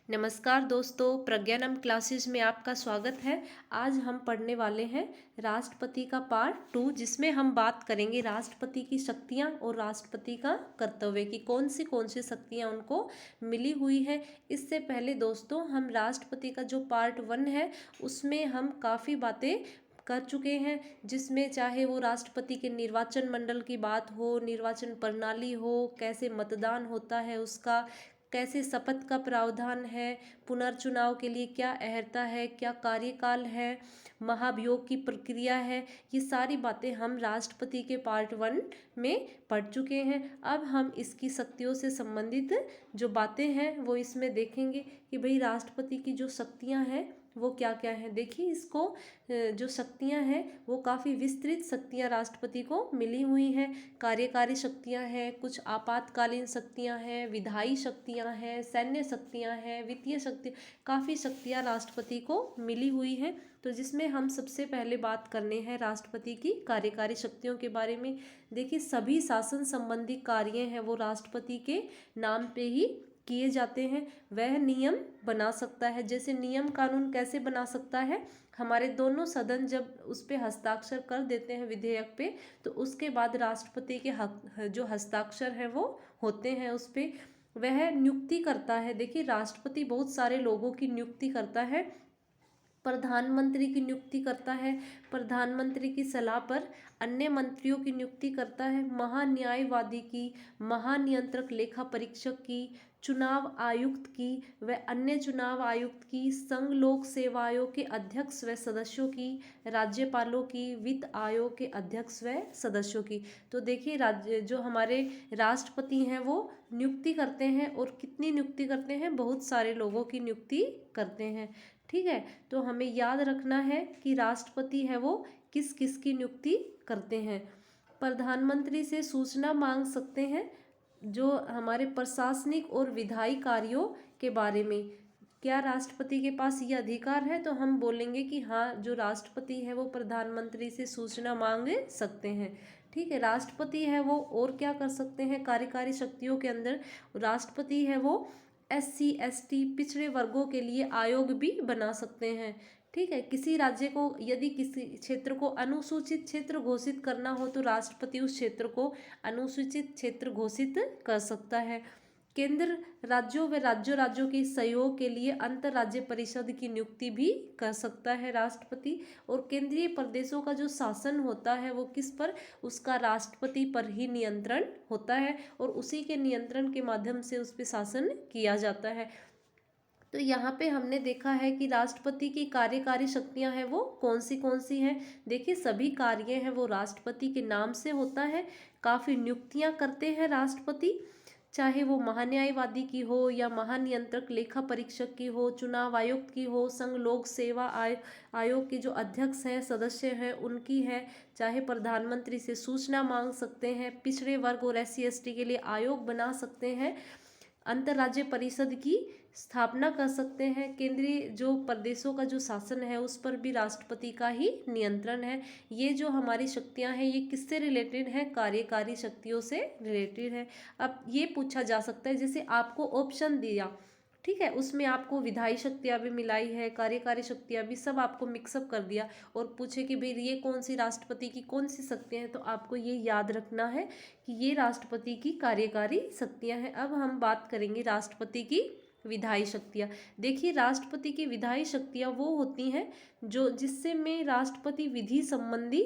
नमस्कार दोस्तों, प्रज्ञानम क्लासेस में आपका स्वागत है। आज हम पढ़ने वाले हैं राष्ट्रपति का पार्ट 2, जिसमें हम बात करेंगे राष्ट्रपति की शक्तियां और राष्ट्रपति का कर्तव्य की कौन सी शक्तियां उनको मिली हुई है। इससे पहले दोस्तों, हम राष्ट्रपति का जो पार्ट 1 है उसमें हम काफ़ी बातें कर चुके हैं, जिसमें चाहे वो राष्ट्रपति के निर्वाचन मंडल की बात हो, निर्वाचन प्रणाली हो, कैसे मतदान होता है उसका, कैसे शपथ का प्रावधान है, पुनर्चुनाव के लिए क्या अहर्ता है, क्या कार्यकाल है, महाभियोग की प्रक्रिया है। ये सारी बातें हम राष्ट्रपति के पार्ट 1 में पढ़ चुके हैं। अब हम इसकी शक्तियों से संबंधित जो बातें हैं वो इसमें देखेंगे कि भाई राष्ट्रपति की जो शक्तियां हैं वो क्या क्या हैं। देखिए, इसको जो शक्तियां हैं वो काफ़ी विस्तृत शक्तियां राष्ट्रपति को मिली हुई हैं। कार्यकारी शक्तियां हैं, कुछ आपातकालीन शक्तियां हैं, विधायी शक्तियां हैं, सैन्य शक्तियां हैं, वित्तीय शक्ति, काफ़ी शक्तियां राष्ट्रपति को मिली हुई हैं। तो जिसमें हम सबसे पहले बात करने हैं राष्ट्रपति की कार्यकारी शक्तियों के बारे में। देखिए, सभी शासन संबंधी कार्य हैं वो राष्ट्रपति के नाम पे ही किए जाते हैं। वह नियम बना सकता है। जैसे नियम कानून कैसे बना सकता है, हमारे दोनों सदन जब उस पे हस्ताक्षर कर देते हैं विधेयक पे, तो उसके बाद राष्ट्रपति के जो हस्ताक्षर हैं वो होते हैं उस पे। वह नियुक्ति करता है। देखिए, राष्ट्रपति बहुत सारे लोगों की नियुक्ति करता है। प्रधानमंत्री की नियुक्ति करता है, प्रधानमंत्री की सलाह पर अन्य मंत्रियों की नियुक्ति करता है, महान्यायवादी की, महानियंत्रक लेखा परीक्षक की, चुनाव आयुक्त की व अन्य चुनाव आयुक्त की, संघ लोक सेवा आयोग के अध्यक्ष व सदस्यों की, राज्यपालों की, वित्त आयोग के अध्यक्ष व सदस्यों की। तो देखिए, राज्य जो हमारे राष्ट्रपति हैं वो नियुक्ति करते हैं, और कितनी नियुक्ति करते हैं, बहुत सारे लोगों की नियुक्ति करते हैं। ठीक है, तो हमें याद रखना है कि राष्ट्रपति है वो किस किस की नियुक्ति करते हैं। प्रधानमंत्री से सूचना मांग सकते हैं जो हमारे प्रशासनिक और विधायी कार्यों के बारे में। क्या राष्ट्रपति के पास ये अधिकार है? तो हम बोलेंगे कि हाँ, जो राष्ट्रपति है वो प्रधानमंत्री से सूचना मांग सकते हैं। ठीक है, राष्ट्रपति है वो और क्या कर सकते हैं कार्यकारी शक्तियों के अंदर। राष्ट्रपति है वो SC ST पिछड़े वर्गों के लिए आयोग भी बना सकते हैं। ठीक है, किसी राज्य को यदि किसी क्षेत्र को अनुसूचित क्षेत्र घोषित करना हो तो राष्ट्रपति उस क्षेत्र को अनुसूचित क्षेत्र घोषित कर सकता है। केंद्र राज्यों व राज्यों के सहयोग के लिए अंतर्राज्य परिषद की नियुक्ति भी कर सकता है राष्ट्रपति। और केंद्रीय प्रदेशों का जो शासन होता है वो किस पर, उसका राष्ट्रपति पर ही नियंत्रण होता है, और उसी के नियंत्रण के माध्यम से उस पर शासन किया जाता है। तो यहाँ पे हमने देखा है कि राष्ट्रपति की कार्यकारी शक्तियाँ हैं वो कौन सी हैं। देखिए, सभी कार्य हैं वो राष्ट्रपति के नाम से होता है। काफ़ी नियुक्तियाँ करते हैं राष्ट्रपति, चाहे वो महान्यायवादी की हो या महानियंत्रक लेखा परीक्षक की हो, चुनाव आयुक्त की हो, संघ लोक सेवा आयोग के जो अध्यक्ष हैं, सदस्य हैं, उनकी है, चाहे प्रधानमंत्री से सूचना मांग सकते हैं, पिछड़े वर्ग और SC ST के लिए आयोग बना सकते हैं, अंतर्राज्य परिषद की स्थापना कर सकते हैं। केंद्रीय जो प्रदेशों का जो शासन है उस पर भी राष्ट्रपति का ही नियंत्रण है। ये जो हमारी शक्तियां हैं ये किससे रिलेटेड है? कार्यकारी शक्तियों से रिलेटेड है। अब ये पूछा जा सकता है, जैसे आपको ऑप्शन दिया, ठीक है, उसमें आपको विधायी शक्तियाँ भी मिलाई है, कार्यकारी शक्तियाँ भी, सब आपको मिक्सअप कर दिया और पूछे कि भाई ये कौन सी राष्ट्रपति की कौन सी शक्तियाँ हैं, तो आपको ये याद रखना है कि ये राष्ट्रपति की कार्यकारी शक्तियाँ हैं। अब हम बात करेंगे राष्ट्रपति की विधायी शक्तियाँ। देखिए, राष्ट्रपति की विधायी शक्तियाँ वो होती हैं जो जिससे में राष्ट्रपति विधि संबंधी,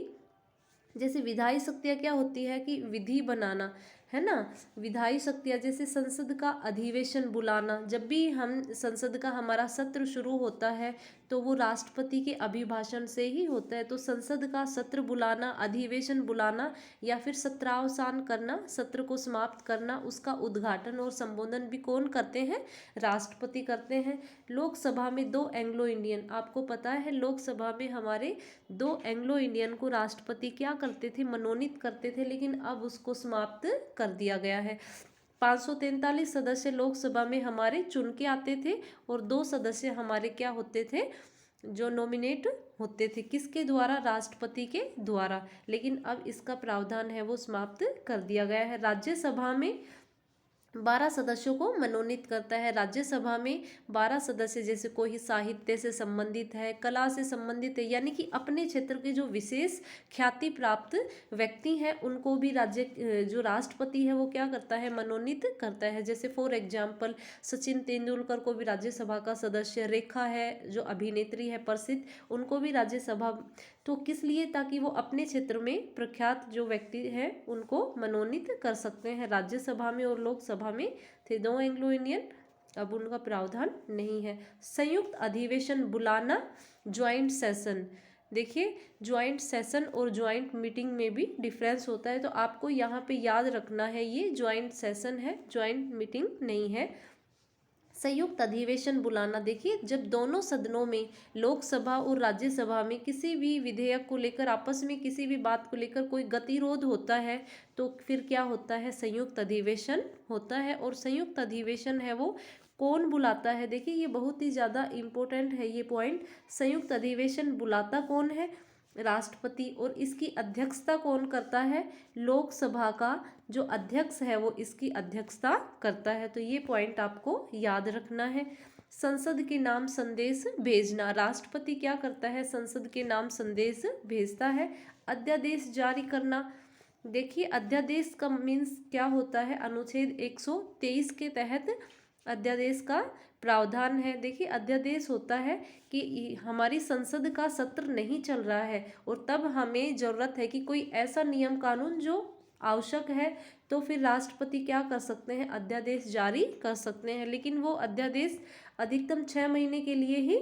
जैसे विधायी शक्तियाँ क्या होती है कि विधि बनाना, है ना। विधायी शक्तियाँ जैसे संसद का अधिवेशन बुलाना, जब भी हम संसद का हमारा सत्र शुरू होता है तो वो राष्ट्रपति के अभिभाषण से ही होता है। तो संसद का सत्र बुलाना, अधिवेशन बुलाना, या फिर सत्रावसान करना, सत्र को समाप्त करना, उसका उद्घाटन और संबोधन भी कौन करते हैं? राष्ट्रपति करते हैं। लोकसभा में 2 एंग्लो इंडियन, आपको पता है लोकसभा में हमारे 2 एंग्लो इंडियन को राष्ट्रपति क्या करते थे? मनोनीत करते थे, लेकिन अब उसको समाप्त कर दिया गया है। 543 सदस्य लोकसभा में हमारे चुन के आते थे, और 2 सदस्य हमारे क्या होते थे? जो नॉमिनेट होते थे। किसके द्वारा? राष्ट्रपति के द्वारा। लेकिन अब इसका प्रावधान है वो समाप्त कर दिया गया है। राज्यसभा में 12 सदस्यों को मनोनीत करता है। राज्यसभा में 12 सदस्य, जैसे कोई साहित्य से संबंधित है, कला से संबंधित है, यानी कि अपने क्षेत्र के जो विशेष ख्याति प्राप्त व्यक्ति हैं उनको भी जो राष्ट्रपति है वो क्या करता है, मनोनीत करता है। जैसे फॉर एग्जाम्पल सचिन तेंदुलकर को भी राज्यसभा का सदस्य, रेखा है जो अभिनेत्री है प्रसिद्ध, उनको भी राज्यसभा, तो किस लिए, ताकि वो अपने क्षेत्र में प्रख्यात जो व्यक्ति हैं उनको मनोनीत कर सकते हैं। राज्यसभा में और लोकसभा में थे दो एंग्लो इंडियन, अब उनका प्रावधान नहीं है। संयुक्त अधिवेशन बुलाना, ज्वाइंट सेशन, देखिए ज्वाइंट सेशन और ज्वाइंट मीटिंग में भी डिफरेंस होता है, तो आपको यहाँ पे याद रखना है ये ज्वाइंट सेशन है, ज्वाइंट मीटिंग नहीं है। संयुक्त अधिवेशन बुलाना, देखिए जब दोनों सदनों में, लोकसभा और राज्यसभा में किसी भी विधेयक को लेकर आपस में किसी भी बात को लेकर कोई गतिरोध होता है तो फिर क्या होता है, संयुक्त अधिवेशन होता है। और संयुक्त अधिवेशन है वो कौन बुलाता है, देखिए ये बहुत ही ज़्यादा इम्पोर्टेंट है ये पॉइंट। संयुक्त अधिवेशन बुलाता कौन है, राष्ट्रपति, और इसकी अध्यक्षता कौन करता है, लोकसभा का जो अध्यक्ष है वो इसकी अध्यक्षता करता है। तो ये पॉइंट आपको याद रखना है। संसद के नाम संदेश भेजना, राष्ट्रपति क्या करता है, संसद के नाम संदेश भेजता है। अध्यादेश जारी करना, देखिए अध्यादेश का मीन्स क्या होता है, अनुच्छेद 123 के तहत अध्यादेश का प्रावधान है। देखिए अध्यादेश होता है कि हमारी संसद का सत्र नहीं चल रहा है और तब हमें ज़रूरत है कि कोई ऐसा नियम कानून जो आवश्यक है, तो फिर राष्ट्रपति क्या कर सकते हैं, अध्यादेश जारी कर सकते हैं। लेकिन वो अध्यादेश अधिकतम 6 महीने के लिए ही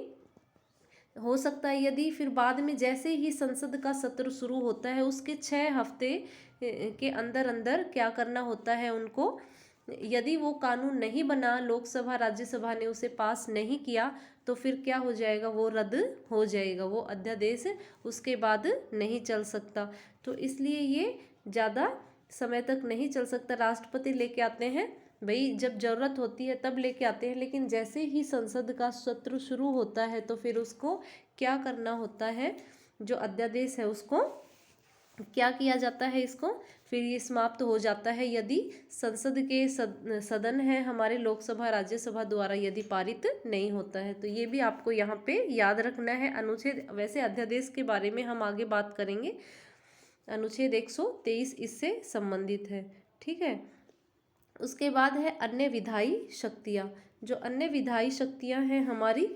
हो सकता है। यदि फिर बाद में जैसे ही संसद का सत्र शुरू होता है उसके 6 हफ्ते के अंदर अंदर क्या करना होता है उनको, यदि वो कानून नहीं बना, लोकसभा राज्यसभा ने उसे पास नहीं किया, तो फिर क्या हो जाएगा, वो रद्द हो जाएगा, वो अध्यादेश उसके बाद नहीं चल सकता। तो इसलिए ये ज़्यादा समय तक नहीं चल सकता। राष्ट्रपति लेके आते हैं भाई, जब ज़रूरत होती है तब लेके आते हैं, लेकिन जैसे ही संसद का सत्र शुरू होता है तो फिर उसको क्या करना होता है, जो अध्यादेश है उसको क्या किया जाता है, इसको फिर ये समाप्त हो जाता है यदि संसद के सदन है हमारे लोकसभा राज्यसभा द्वारा यदि पारित नहीं होता है। तो ये भी आपको यहाँ पे याद रखना है। अनुच्छेद, वैसे अध्यादेश के बारे में हम आगे बात करेंगे, अनुच्छेद 123 इससे संबंधित है, ठीक है। उसके बाद है अन्य विधायी शक्तियाँ। जो अन्य विधायी शक्तियाँ हैं हमारी,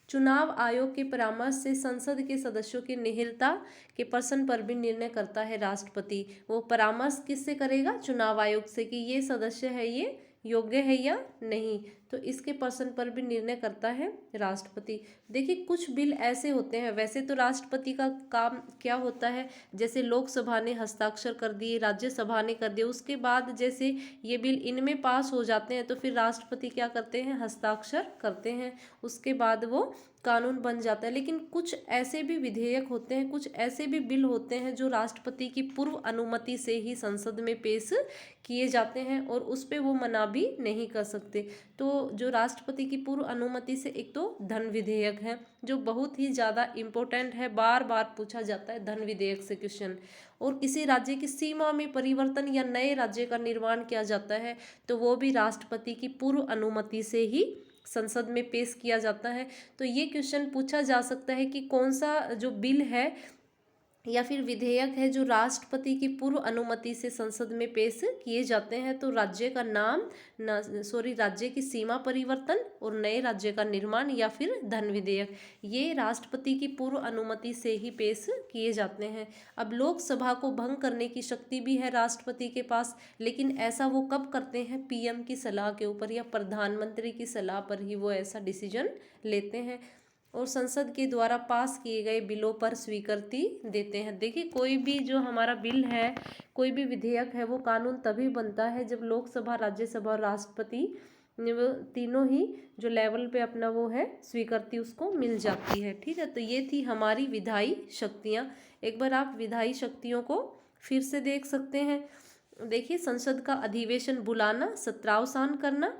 चुनाव आयोग के परामर्श से संसद के सदस्यों की निहिरता के प्रश्न पर भी निर्णय करता है राष्ट्रपति। वो परामर्श किससे करेगा, चुनाव आयोग से, कि ये सदस्य है ये योग्य है या नहीं, तो इसके प्रश्न पर भी निर्णय करता है राष्ट्रपति। देखिए कुछ बिल ऐसे होते हैं, वैसे तो राष्ट्रपति का काम क्या होता है, जैसे लोकसभा ने हस्ताक्षर कर दिए, राज्यसभा ने कर दिए, उसके बाद जैसे ये बिल इनमें पास हो जाते हैं तो फिर राष्ट्रपति क्या करते हैं, हस्ताक्षर करते हैं, उसके बाद वो कानून बन जाता है। लेकिन कुछ ऐसे भी विधेयक होते हैं, कुछ ऐसे भी बिल होते हैं जो राष्ट्रपति की पूर्व अनुमति से ही संसद में पेश किए जाते हैं और उस पे वो मना भी नहीं कर सकते। तो जो राष्ट्रपति की पूर्व अनुमति से, एक तो धन विधेयक है जो बहुत ही ज़्यादा इम्पोर्टेंट है, बार बार पूछा जाता है धन विधेयक से क्वेश्चन। और किसी राज्य की सीमा में परिवर्तन या नए राज्य का निर्माण किया जाता है तो वो भी राष्ट्रपति की पूर्व अनुमति से ही संसद में पेश किया जाता है। तो ये क्वेश्चन पूछा जा सकता है कि कौन सा जो बिल है या फिर विधेयक है जो राष्ट्रपति की पूर्व अनुमति से संसद में पेश किए जाते हैं, तो राज्य का नाम राज्य की सीमा परिवर्तन और नए राज्य का निर्माण या फिर धन विधेयक, ये राष्ट्रपति की पूर्व अनुमति से ही पेश किए जाते हैं। अब लोकसभा को भंग करने की शक्ति भी है राष्ट्रपति के पास, लेकिन ऐसा वो कब करते हैं, पीएम की सलाह के ऊपर या प्रधानमंत्री की सलाह पर ही वो ऐसा डिसीजन लेते हैं और संसद के द्वारा पास किए गए बिलों पर स्वीकृति देते हैं। देखिए कोई भी जो हमारा बिल है, कोई भी विधेयक है, वो कानून तभी बनता है जब लोकसभा, राज्यसभा और राष्ट्रपति वो तीनों ही जो लेवल पे अपना वो है स्वीकृति उसको मिल जाती है, ठीक है। तो ये थी हमारी विधायी शक्तियाँ। एक बार आप विधायी शक्तियों को फिर से देख सकते हैं। देखिए संसद का अधिवेशन बुलाना, सत्रावसान करना,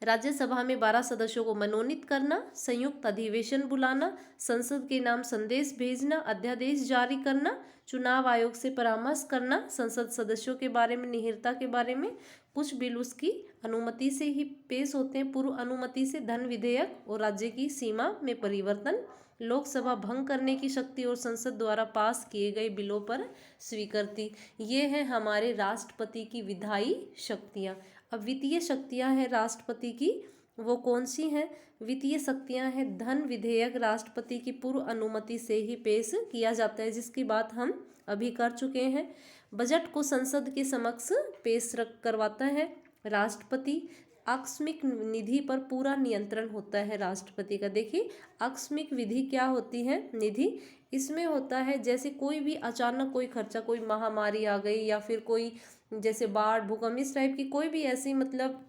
राज्यसभा में 12 सदस्यों को मनोनीत करना, संयुक्त अधिवेशन बुलाना, संसद के नाम संदेश भेजना, अध्यादेश जारी करना, चुनाव आयोग से परामर्श करना, संसद सदस्यों के बारे में, निहिरता के बारे में, कुछ बिल उसकी अनुमति से ही पेश होते हैं, पूर्व अनुमति से, धन विधेयक और राज्य की सीमा में परिवर्तन, लोकसभा भंग करने की शक्ति और संसद द्वारा पास किए गए बिलों पर स्वीकृति। ये है हमारे राष्ट्रपति की विधायी शक्तियाँ। अब वित्तीय शक्तियाँ हैं राष्ट्रपति की, वो कौन सी हैं? वित्तीय शक्तियाँ हैं धन विधेयक राष्ट्रपति की पूर्व अनुमति से ही पेश किया जाता है, जिसकी बात हम अभी कर चुके हैं। बजट को संसद के समक्ष पेश करवाता है राष्ट्रपति। आकस्मिक निधि पर पूरा नियंत्रण होता है राष्ट्रपति का। देखिए आकस्मिक विधि क्या होती है? निधि इसमें होता है जैसे कोई भी अचानक कोई खर्चा, कोई महामारी आ गई या फिर कोई जैसे बाढ़, भूकंप, इस टाइप की कोई भी ऐसी मतलब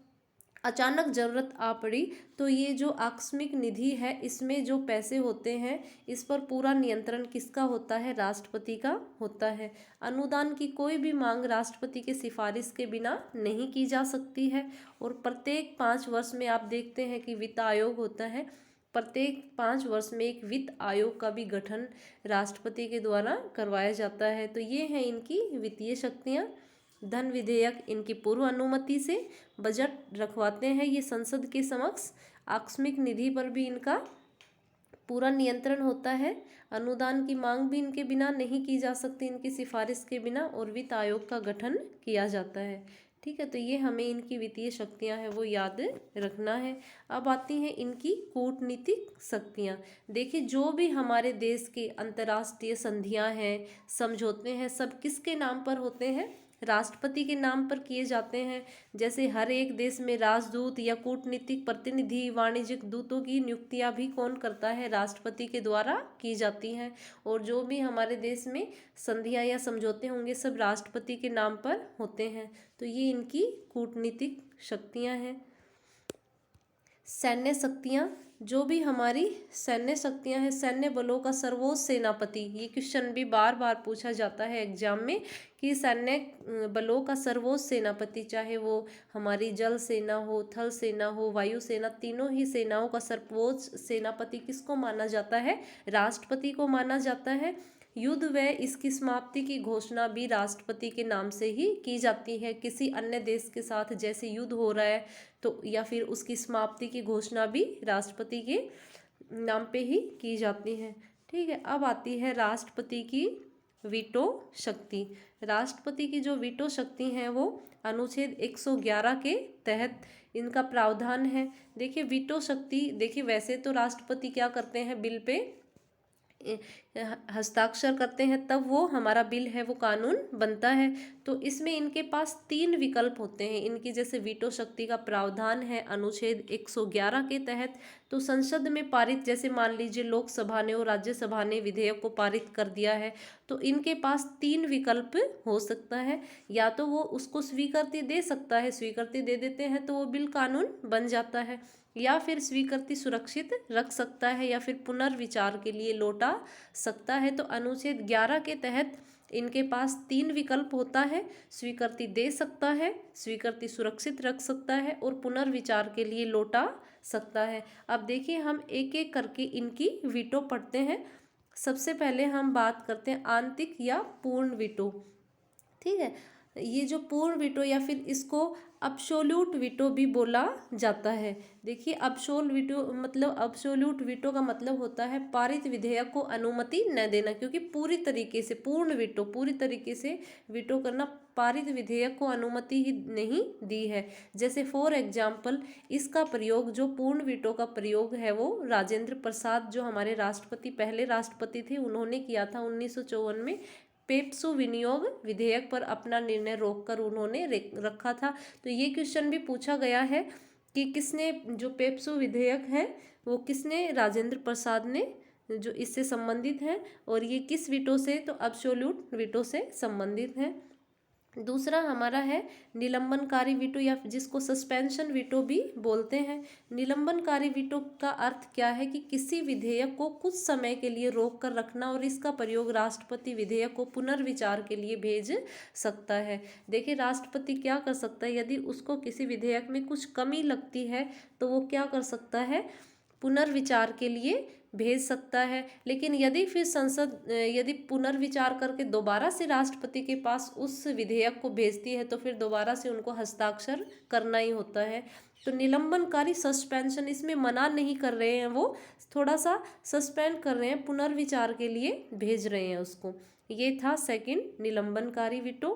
अचानक ज़रूरत आ पड़ी, तो ये जो आकस्मिक निधि है इसमें जो पैसे होते हैं इस पर पूरा नियंत्रण किसका होता है? राष्ट्रपति का होता है। अनुदान की कोई भी मांग राष्ट्रपति के सिफारिश के बिना नहीं की जा सकती है। और प्रत्येक 5 वर्ष में आप देखते हैं कि वित्त आयोग होता है, प्रत्येक 5 वर्ष में एक वित्त आयोग का भी गठन राष्ट्रपति के द्वारा करवाया जाता है। तो ये हैं इनकी वित्तीय शक्तियाँ। धन विधेयक इनकी पूर्व अनुमति से, बजट रखवाते हैं ये संसद के समक्ष, आकस्मिक निधि पर भी इनका पूरा नियंत्रण होता है, अनुदान की मांग भी इनके बिना नहीं की जा सकती, इनकी सिफारिश के बिना, और वित्त आयोग का गठन किया जाता है। ठीक है, तो ये हमें इनकी वित्तीय शक्तियां हैं वो याद रखना है। अब आती हैं इनकी कूटनीतिक शक्तियां। देखिए जो भी हमारे देश के अंतर्राष्ट्रीय संधियां हैं, समझौते हैं, सब किसके नाम पर होते हैं? राष्ट्रपति के नाम पर किए जाते हैं। जैसे हर एक देश में राजदूत या कूटनीतिक प्रतिनिधि, वाणिज्यिक दूतों की नियुक्तियां भी कौन करता है? राष्ट्रपति के द्वारा की जाती हैं। और जो भी हमारे देश में संधियां या समझौते होंगे सब राष्ट्रपति के नाम पर होते हैं। तो ये इनकी कूटनीतिक शक्तियां हैं। सैन्य शक्तियाँ, जो भी हमारी सैन्य शक्तियाँ हैं, सैन्य बलों का सर्वोच्च सेनापति, ये क्वेश्चन भी बार बार पूछा जाता है एग्जाम में कि सैन्य बलों का सर्वोच्च सेनापति, चाहे वो हमारी जल सेना हो, थल सेना हो, वायु सेना, तीनों ही सेनाओं का सर्वोच्च सेनापति किसको माना जाता है? राष्ट्रपति को माना जाता है। युद्ध व इसकी समाप्ति की घोषणा भी राष्ट्रपति के नाम से ही की जाती है। किसी अन्य देश के साथ जैसे युद्ध हो रहा है तो या फिर उसकी समाप्ति की घोषणा भी राष्ट्रपति के नाम पे ही की जाती है। ठीक है, अब आती है राष्ट्रपति की वीटो शक्ति। राष्ट्रपति की जो वीटो शक्ति है वो अनुच्छेद 111 के तहत इनका प्रावधान है। देखिए वीटो शक्ति, देखिए वैसे तो राष्ट्रपति क्या करते हैं? बिल पे हस्ताक्षर करते हैं, तब वो हमारा बिल है वो कानून बनता है। तो इसमें इनके पास 3 विकल्प होते हैं। इनकी जैसे वीटो शक्ति का प्रावधान है अनुच्छेद 111 के तहत, तो संसद में पारित, जैसे मान लीजिए लोकसभा ने और राज्यसभा ने विधेयक को पारित कर दिया है, तो इनके पास 3 विकल्प हो सकता है। या तो वो उसको स्वीकृति दे सकता है, स्वीकृति दे देते हैं तो वो बिल कानून बन जाता है, या फिर स्वीकृति सुरक्षित रख सकता है, या फिर पुनर्विचार के लिए लौटा सकता है। तो अनुच्छेद 11 के तहत इनके पास 3 विकल्प होता है। स्वीकृति दे सकता है, स्वीकृति सुरक्षित रख सकता है, और पुनर्विचार के लिए लौटा सकता है। अब देखिए हम एक एक करके इनकी वीटो पढ़ते हैं। सबसे पहले हम बात करते हैं आंतरिक या पूर्ण वीटो। ठीक है, ये जो पूर्ण वीटो या फिर इसको अब्सोल्यूट वीटो भी बोला जाता है। देखिए अब्सोल्यूट वीटो का मतलब होता है पारित विधेयक को अनुमति न देना, क्योंकि पूरी तरीके से पूर्ण वीटो, पूरी तरीके से वीटो करना, पारित विधेयक को अनुमति ही नहीं दी है। जैसे फॉर एग्जाम्पल इसका प्रयोग, जो पूर्ण वीटो का प्रयोग है वो राजेंद्र प्रसाद, जो हमारे राष्ट्रपति, पहले राष्ट्रपति थे, उन्होंने किया था 1954 में। पेप्सो विनियोग विधेयक पर अपना निर्णय रोककर उन्होंने रखा था। तो ये क्वेश्चन भी पूछा गया है कि किसने, जो पेप्सो विधेयक है वो किसने? राजेंद्र प्रसाद ने, जो इससे संबंधित है। और ये किस वीटो से? तो अब्सोल्यूट वीटो से संबंधित है। दूसरा हमारा है निलंबनकारी वीटो या जिसको सस्पेंशन वीटो भी बोलते हैं। निलंबनकारी वीटो का अर्थ क्या है कि किसी विधेयक को कुछ समय के लिए रोक कर रखना और इसका प्रयोग राष्ट्रपति विधेयक को पुनर्विचार के लिए भेज सकता है। देखिए राष्ट्रपति क्या कर सकता है, यदि उसको किसी विधेयक में कुछ कमी लगती है तो वो क्या कर सकता है, पुनर्विचार के लिए भेज सकता है। लेकिन यदि फिर संसद यदि पुनर्विचार करके दोबारा से राष्ट्रपति के पास उस विधेयक को भेजती है तो फिर दोबारा से उनको हस्ताक्षर करना ही होता है। तो निलंबनकारी सस्पेंशन इसमें मना नहीं कर रहे हैं, वो थोड़ा सा सस्पेंड कर रहे हैं, पुनर्विचार के लिए भेज रहे हैं उसको। ये था सेकंड निलंबनकारी वीटो।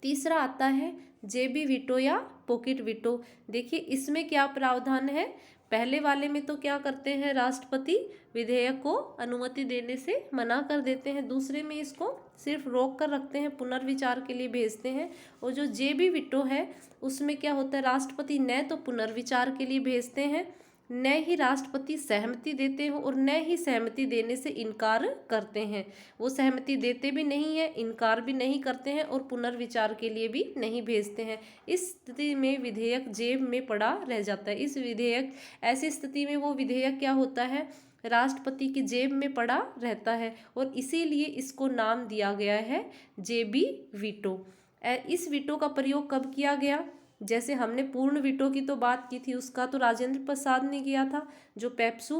तीसरा आता है जेबी वीटो या पॉकेट वीटो। देखिए इसमें क्या प्रावधान है, पहले वाले में तो क्या करते हैं, राष्ट्रपति विधेयक को अनुमति देने से मना कर देते हैं, दूसरे में इसको सिर्फ रोक कर रखते हैं, पुनर्विचार के लिए भेजते हैं। और जो जेबी वीटो है उसमें क्या होता है, राष्ट्रपति न तो पुनर्विचार के लिए भेजते हैं, न ही राष्ट्रपति सहमति देते हैं और न ही सहमति देने से इनकार करते हैं। वो सहमति देते भी नहीं है, इनकार भी नहीं करते हैं और पुनर्विचार के लिए भी नहीं भेजते हैं। इस स्थिति में विधेयक जेब में पड़ा रह जाता है। ऐसी स्थिति में वो विधेयक क्या होता है, राष्ट्रपति की जेब में पड़ा रहता है और इसीलिए इसको नाम दिया गया है जेबी वीटो। इस वीटो का प्रयोग कब किया गया, जैसे हमने पूर्ण वीटो की तो बात की थी, उसका तो राजेंद्र प्रसाद ने किया था जो पेप्सू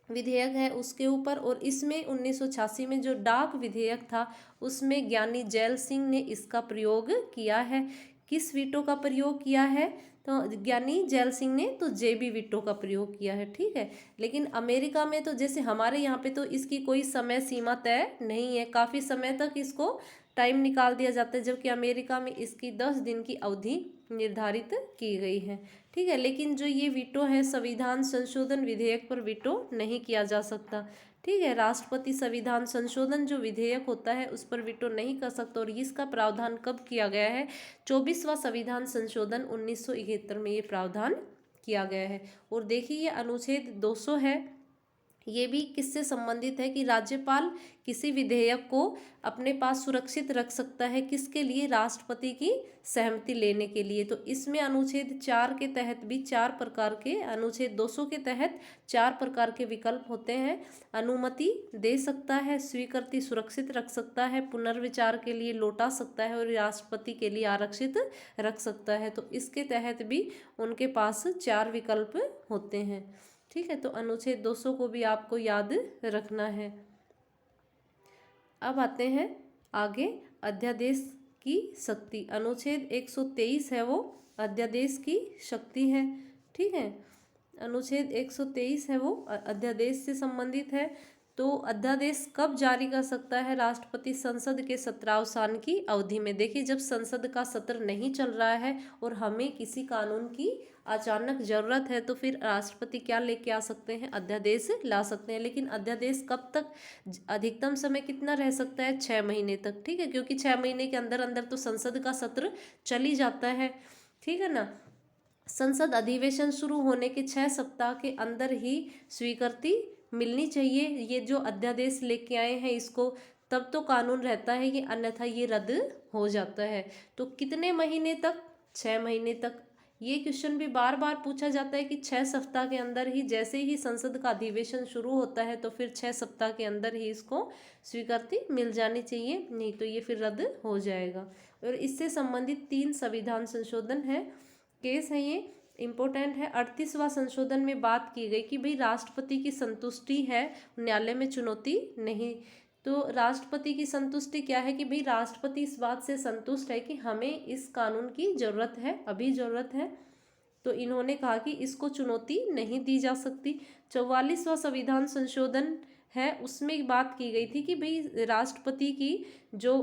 विधेयक है उसके ऊपर, और इसमें 1986 में जो डाक विधेयक था उसमें ज्ञानी जैल सिंह ने इसका प्रयोग किया है। किस वीटो का प्रयोग किया है, तो ज्ञानी जैल सिंह ने तो जेबी वीटो का प्रयोग किया है, ठीक है। लेकिन अमेरिका में तो जैसे हमारे यहाँ पे तो इसकी कोई समय सीमा तय नहीं है, काफ़ी समय तक इसको टाइम निकाल दिया जाता है, जबकि अमेरिका में इसकी 10 दिन की अवधि निर्धारित की गई है, ठीक है। लेकिन जो ये वीटो है, संविधान संशोधन विधेयक पर वीटो नहीं किया जा सकता, ठीक है। राष्ट्रपति संविधान संशोधन जो विधेयक होता है उस पर वीटो नहीं कर सकता, और इसका प्रावधान कब किया गया है, 24वां संविधान संशोधन 1971 में ये प्रावधान किया गया है। और देखिए ये अनुच्छेद 200 है, ये भी किससे संबंधित है कि राज्यपाल किसी विधेयक को अपने पास सुरक्षित रख सकता है, किसके लिए, राष्ट्रपति की सहमति लेने के लिए। तो इसमें अनुच्छेद 4 के तहत भी 4 प्रकार के, अनुच्छेद 200 के तहत 4 प्रकार के विकल्प होते हैं। अनुमति दे सकता है, स्वीकृति सुरक्षित रख सकता है, पुनर्विचार के लिए लौटा सकता है और राष्ट्रपति के लिए आरक्षित रख सकता है। तो इसके तहत भी उनके पास 4 विकल्प होते हैं, ठीक है। तो अनुच्छेद 200 को भी आपको याद रखना है। अब आते हैं आगे, अध्यादेश की शक्ति। अनुच्छेद 123 है वो अध्यादेश की शक्ति है, ठीक है। अनुच्छेद 123 है वो अध्यादेश से संबंधित है। तो अध्यादेश कब जारी कर सकता है राष्ट्रपति, संसद के सत्रावसान की अवधि में। देखिए जब संसद का सत्र नहीं चल रहा है और हमें किसी कानून की अचानक ज़रूरत है तो फिर राष्ट्रपति क्या लेके आ सकते हैं, अध्यादेश ला सकते हैं। लेकिन अध्यादेश कब तक, अधिकतम समय कितना रह सकता है, 6 महीने तक, ठीक है, क्योंकि 6 महीने के अंदर अंदर तो संसद का सत्र चल ही जाता है, ठीक है ना। संसद अधिवेशन शुरू होने के 6 सप्ताह के अंदर ही स्वीकृति मिलनी चाहिए। ये जो अध्यादेश लेके आए हैं इसको, तब तो कानून रहता है कि, अन्यथा ये रद्द हो जाता है। तो कितने महीने तक, 6 महीने तक। ये क्वेश्चन भी बार बार पूछा जाता है कि 6 सप्ताह के अंदर ही, जैसे ही संसद का अधिवेशन शुरू होता है तो फिर 6 सप्ताह के अंदर ही इसको स्वीकृति मिल जानी चाहिए, नहीं तो ये फिर रद्द हो जाएगा। और इससे संबंधित 3 संविधान संशोधन है, केस है, ये इम्पोर्टेंट है। 38वां संशोधन में बात की गई कि भाई राष्ट्रपति की संतुष्टि है, न्यायालय में चुनौती नहीं। तो राष्ट्रपति की संतुष्टि क्या है कि भाई राष्ट्रपति इस बात से संतुष्ट है कि हमें इस कानून की ज़रूरत है, अभी ज़रूरत है, तो इन्होंने कहा कि इसको चुनौती नहीं दी जा सकती। 44वां संविधान संशोधन है, उसमें बात की गई थी कि भाई राष्ट्रपति की जो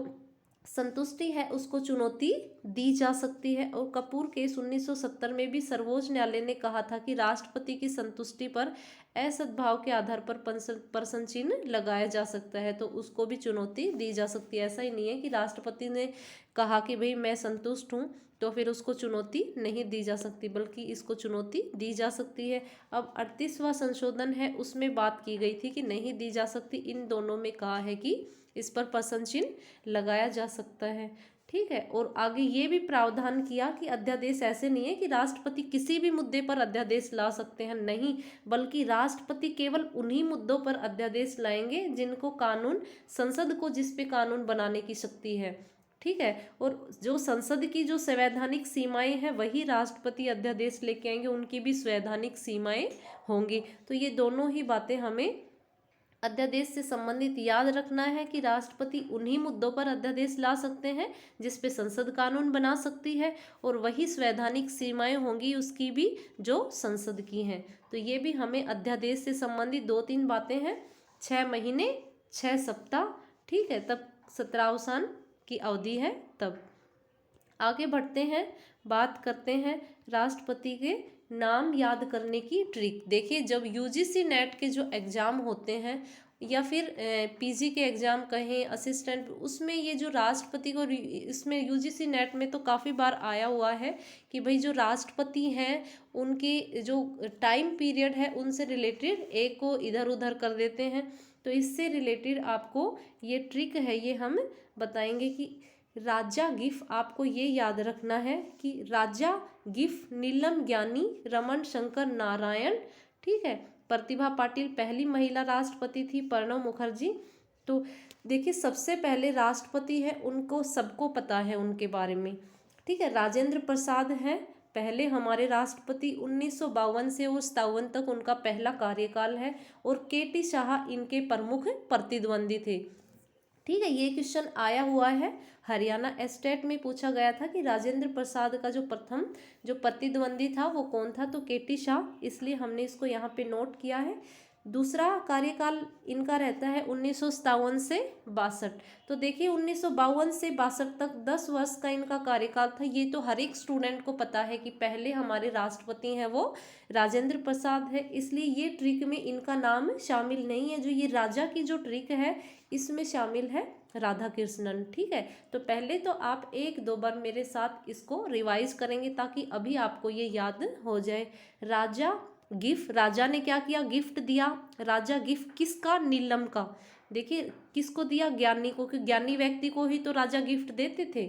संतुष्टि है उसको चुनौती दी जा सकती है। और कपूर केस 1970 में भी सर्वोच्च न्यायालय ने कहा था कि राष्ट्रपति की संतुष्टि पर असद्भाव के आधार पर प्रश्न चिन्ह लगाया जा सकता है, तो उसको भी चुनौती दी जा सकती है। ऐसा ही नहीं है कि राष्ट्रपति ने कहा कि भाई मैं संतुष्ट हूँ तो फिर उसको चुनौती नहीं दी जा सकती, बल्कि इसको चुनौती दी जा सकती है। अब 38वां संशोधन है, उसमें बात की गई थी कि नहीं दी जा सकती। इन दोनों में कहा है कि इस पर प्रश्न चिन्ह लगाया जा सकता है, ठीक है। और आगे ये भी प्रावधान किया कि अध्यादेश ऐसे नहीं है कि राष्ट्रपति किसी भी मुद्दे पर अध्यादेश ला सकते हैं, नहीं, बल्कि राष्ट्रपति केवल उन्हीं मुद्दों पर अध्यादेश लाएंगे जिनको कानून, संसद को जिस पे कानून बनाने की शक्ति है। ठीक है। और जो संसद की जो संवैधानिक सीमाएं हैं वही राष्ट्रपति अध्यादेश लेके आएंगे, उनकी भी संवैधानिक सीमाएं होंगी। तो ये दोनों ही बातें हमें अध्यादेश से संबंधित याद रखना है कि राष्ट्रपति उन्हीं मुद्दों पर अध्यादेश ला सकते हैं जिस पे संसद कानून बना सकती है, और वही संवैधानिक सीमाएं होंगी उसकी भी जो संसद की हैं। तो ये भी हमें अध्यादेश से संबंधित 2-3 बातें हैं। 6 महीने 6 सप्ताह, ठीक है, तब सत्रावसान की अवधि है। तब आगे बढ़ते हैं, बात करते हैं राष्ट्रपति के नाम याद करने की ट्रिक। देखिए, जब यूजीसी नेट के जो एग्ज़ाम होते हैं या फिर पीजी के एग्ज़ाम कहें, असिस्टेंट, उसमें ये जो राष्ट्रपति को, इसमें यूजीसी नेट में तो काफ़ी बार आया हुआ है कि भाई जो राष्ट्रपति हैं उनके जो टाइम पीरियड है उनसे रिलेटेड एक को इधर उधर कर देते हैं। तो इससे रिलेटेड आपको ये ट्रिक है, ये हम बताएंगे कि राजा गिफ, आपको ये याद रखना है कि राजा गिफ नीलम ज्ञानी रमन शंकर नारायण, ठीक है, प्रतिभा पाटिल पहली महिला राष्ट्रपति थी, प्रणब मुखर्जी। तो देखिए, सबसे पहले राष्ट्रपति है उनको सबको पता है उनके बारे में, ठीक है। राजेंद्र प्रसाद हैं पहले हमारे राष्ट्रपति, 1952 से 57 तक उनका पहला कार्यकाल है, और केटी शाह इनके प्रमुख प्रतिद्वंदी थे। ठीक है, ये क्वेश्चन आया हुआ है, हरियाणा स्टेट में पूछा गया था कि राजेंद्र प्रसाद का जो प्रथम जो प्रतिद्वंदी था वो कौन था, तो केटी शाह, इसलिए हमने इसको यहाँ पे नोट किया है। दूसरा कार्यकाल इनका रहता है 1957 से 62। तो देखिए 1952 से 62 तक 10 वर्ष का इनका कार्यकाल था। ये तो हर एक स्टूडेंट को पता है कि पहले हमारे राष्ट्रपति हैं वो राजेंद्र प्रसाद है, इसलिए ये ट्रिक में इनका नाम शामिल नहीं है। जो ये राजा की जो ट्रिक है इसमें शामिल है राधा कृष्णन। ठीक है, तो पहले तो आप 1-2 बार मेरे साथ इसको रिवाइज करेंगे ताकि अभी आपको ये याद हो जाए। राजा गिफ्ट, राजा ने क्या किया, गिफ्ट दिया। राजा गिफ्ट किसका, नीलम का। देखिए किसको दिया, ज्ञानी को, क्योंकि ज्ञानी व्यक्ति को ही तो राजा गिफ्ट देते थे,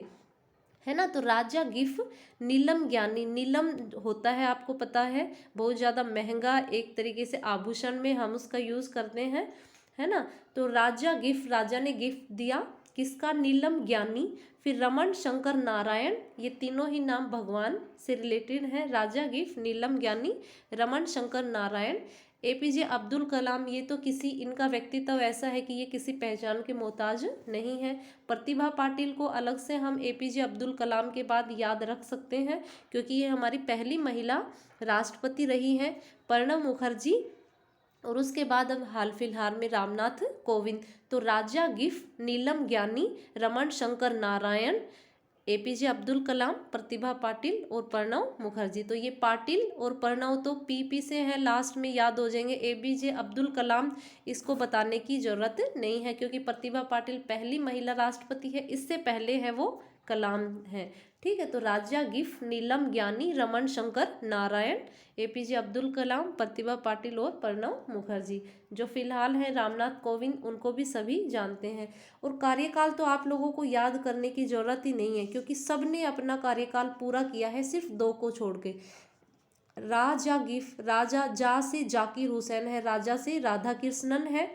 है ना। तो राजा गिफ्ट नीलम ज्ञानी, नीलम होता है आपको पता है बहुत ज़्यादा महंगा एक तरीके से आभूषण में हम उसका यूज़ करते हैं, है ना। तो राजा गिफ्ट, राजा ने गिफ्ट दिया किसका, नीलम ज्ञानी। फिर रमन शंकर नारायण, ये तीनों ही नाम भगवान से रिलेटेड हैं। राजा गिफ्ट, नीलम ज्ञानी, रमन शंकर नारायण। एपीजे अब्दुल कलाम, ये तो किसी, इनका व्यक्तित्व ऐसा है कि ये किसी पहचान के मोहताज नहीं है। प्रतिभा पाटिल को अलग से हम एपीजे अब्दुल कलाम के बाद याद रख सकते हैं क्योंकि ये हमारी पहली महिला राष्ट्रपति रही हैं। प्रणब मुखर्जी, और उसके बाद अब हाल फिलहाल में रामनाथ कोविंद। तो राजा गिफ्ट, नीलम ज्ञानी, रमन शंकर नारायण, एपीजे अब्दुल कलाम, प्रतिभा पाटिल और प्रणब मुखर्जी। तो ये पाटिल और प्रणब तो पीपी से हैं, लास्ट में याद हो जाएंगे। एपीजे अब्दुल कलाम इसको बताने की जरूरत नहीं है क्योंकि प्रतिभा पाटिल पहली महिला राष्ट्रपति है, इससे पहले है वो कलाम है। ठीक है, तो राजा गिफ्ट, नीलम ज्ञानी, रमन शंकर नारायण, एपीजे अब्दुल कलाम, प्रतिभा पाटिल और प्रणब मुखर्जी। जो फिलहाल है रामनाथ कोविंद, उनको भी सभी जानते हैं। और कार्यकाल तो आप लोगों को याद करने की जरूरत ही नहीं है क्योंकि सबने अपना कार्यकाल पूरा किया है, सिर्फ 2 को छोड़ के। राजा गिफ्ट, राजा जा से जाकिर हुसैन है, राजा से राधा कृष्णन है,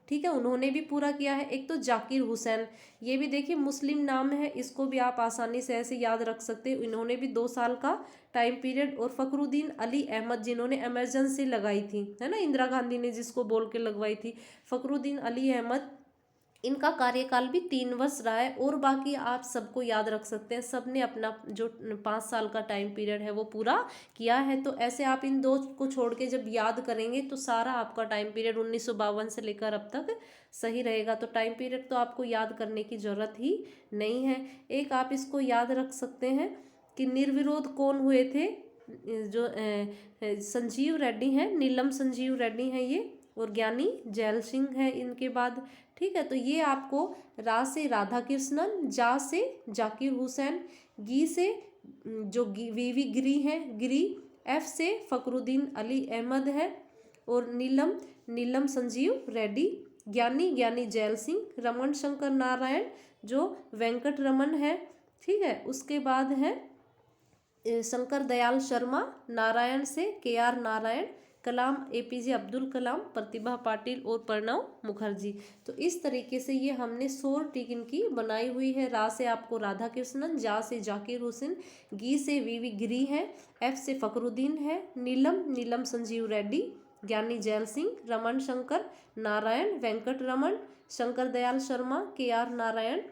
ठीक है, उन्होंने भी पूरा किया है। एक तो जाकिर हुसैन, ये भी देखिए मुस्लिम नाम है, इसको भी आप आसानी से ऐसे याद रख सकते हैं। इन्होंने भी 2 साल का टाइम पीरियड। और फखरुद्दीन अली अहमद, जिन्होंने इमरजेंसी लगाई थी, है ना, इंदिरा गांधी ने जिसको बोल के लगवाई थी, फखरुद्दीन अली अहमद, इनका कार्यकाल भी 3 वर्ष रहा है। और बाकी आप सबको याद रख सकते हैं, सब ने अपना जो 5 साल का टाइम पीरियड है वो पूरा किया है। तो ऐसे आप इन 2 को छोड़ के जब याद करेंगे तो सारा आपका टाइम पीरियड 1952 से लेकर अब तक सही रहेगा। तो टाइम पीरियड तो आपको याद करने की ज़रूरत ही नहीं है। एक आप इसको याद रख सकते हैं कि निर्विरोध कौन हुए थे, जो संजीव रेड्डी हैं, नीलम संजीव रेड्डी हैं ये, और ज्ञानी जैल सिंह है इनके बाद। ठीक है, तो ये आपको रा से राधा कृष्णन, जा से जाकिर हुसैन, गी से जो वीवी गिरी हैं गिरी, एफ से फखरुद्दीन अली अहमद है, और नीलम नीलम संजीव रेड्डी, ज्ञानी ज्ञानी जैल सिंह, रमन शंकर नारायण जो वेंकट रमन है, ठीक है। उसके बाद है शंकर दयाल शर्मा, नारायण से KR नारायण, कलाम APJ अब्दुल कलाम, प्रतिभा पाटिल और प्रणव मुखर्जी। तो इस तरीके से ये हमने 100 टिक इनकी बनाई हुई है। रा से आपको राधा कृष्णन, जा से जाकिर हुसैन, गी से VV गिरी है, F से फखरुद्दीन है, नीलम संजीव रेड्डी, ज्ञानी जैल सिंह, रमन शंकर, नारायण, वेंकट रमन, शंकर दयाल शर्मा, KR नारायण,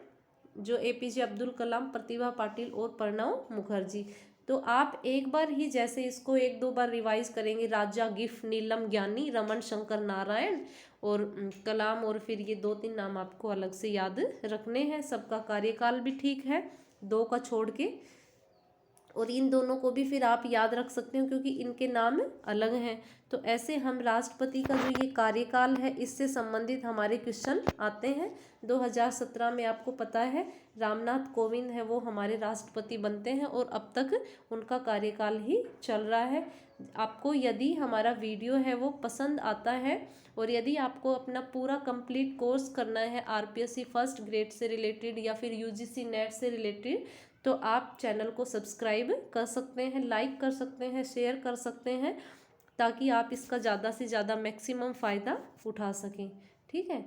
जो APJ अब्दुल कलाम, प्रतिभा पाटिल और प्रणव मुखर्जी। तो आप एक बार ही जैसे इसको 1-2 बार रिवाइज करेंगे, राजा, गिफ, नीलम, ज्ञानी, रमन शंकर, नारायण और कलाम, और फिर ये 2-3 नाम आपको अलग से याद रखने हैं। सबका कार्यकाल भी ठीक है 2 का छोड़ के, और इन दोनों को भी फिर आप याद रख सकते हो क्योंकि इनके नाम अलग हैं। तो ऐसे हम राष्ट्रपति का जो ये कार्यकाल है इससे संबंधित हमारे क्वेश्चन आते हैं। 2017 में आपको पता है रामनाथ कोविंद है वो हमारे राष्ट्रपति बनते हैं और अब तक उनका कार्यकाल ही चल रहा है। आपको यदि हमारा वीडियो है वो पसंद आता है और यदि आपको अपना पूरा कंप्लीट कोर्स करना है RPSC फर्स्ट ग्रेड से रिलेटेड या फिर UGC नेट से रिलेटेड, तो आप चैनल को सब्सक्राइब कर सकते हैं, लाइक कर सकते हैं, शेयर कर सकते हैं, ताकि आप इसका ज़्यादा से ज़्यादा मैक्सिमम फ़ायदा उठा सकें। ठीक है।